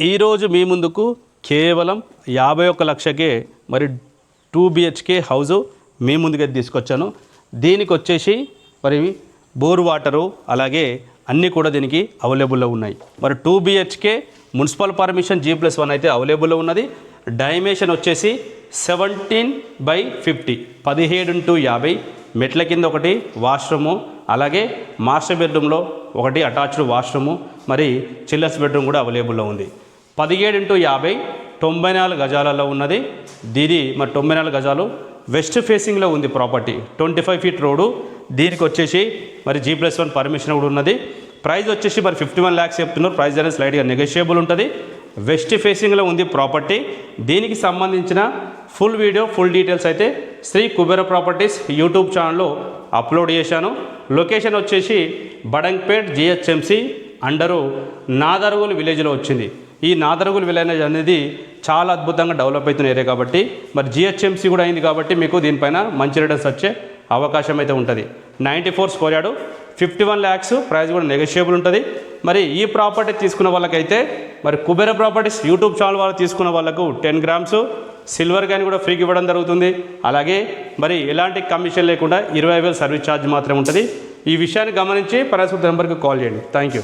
ఈరోజు మీ ముందుకు కేవలం 51 లక్షకే మరి 2 BHK హౌజు మీ ముందుగా తీసుకొచ్చాను. దీనికి వచ్చేసి మరి బోర్ వాటరు అలాగే అన్నీ కూడా దీనికి అవైలబుల్లో ఉన్నాయి. మరి 2 BHK మున్సిపల్ పర్మిషన్ G+1 అయితే అవైలబుల్లో ఉన్నది. డైమెన్షన్ వచ్చేసి 17/50 17x50 మెట్ల కింద ఒకటి వాష్రూము అలాగే మాస్టర్ బెడ్రూమ్లో ఒకటి అటాచ్డ్ వాష్రూము మరి చిల్డ్రన్స్ బెడ్రూమ్ కూడా అవైలబుల్లో ఉంది. 17x50 94 గజాలలో ఉన్నది. దీని మరి 94 గజాలు వెస్ట్ ఫేసింగ్లో ఉంది ప్రాపర్టీ. 25 feet road. దీనికి వచ్చేసి మరి G+1 పర్మిషన్ కూడా ఉన్నది. ప్రైస్ వచ్చేసి మరి 51 lakhs చెప్తున్నారు. ప్రైస్ అనేది స్లైడ్గా నెగోషియబుల్ ఉంటుంది. వెస్ట్ ఫేసింగ్లో ఉంది ప్రాపర్టీ. దీనికి సంబంధించిన ఫుల్ వీడియో ఫుల్ డీటెయిల్స్ అయితే శ్రీ కుబేర ప్రాపర్టీస్ యూట్యూబ్ ఛానల్లో అప్లోడ్ చేశాను. లొకేషన్ వచ్చేసి బడంగ్పేట్ GHMC అండరు నాదర్గుల్ విలేజ్లో వచ్చింది. ఈ నాదర్గుల్ విలేజ్ అనేది చాలా అద్భుతంగా డెవలప్ అవుతున్న ఏరియా కాబట్టి మరి GHMC కూడా అయింది కాబట్టి మీకు దీనిపైన మంచి రిటర్న్స్ వచ్చే అవకాశం అయితే ఉంటుంది. 94 స్క్వేర్ యార్డు 51 lakhs ప్రైస్ కూడా నెగోషియబుల్ ఉంటుంది. మరి ఈ ప్రాపర్టీ తీసుకున్న వాళ్ళకైతే మరి కుబేర ప్రాపర్టీస్ యూట్యూబ్ ఛానల్ వాళ్ళు తీసుకున్న వాళ్ళకు 10 grams సిల్వర్ కాయిన్ కూడా ఫ్రీకి ఇవ్వడం జరుగుతుంది. అలాగే మరి ఎలాంటి కమిషన్ లేకుండా 20,000 సర్వీస్ ఛార్జ్ మాత్రమే ఉంటుంది. ఈ విషయాన్ని గమనించి పరిస్థితి నెంబర్కి కాల్ చేయండి. Thank you.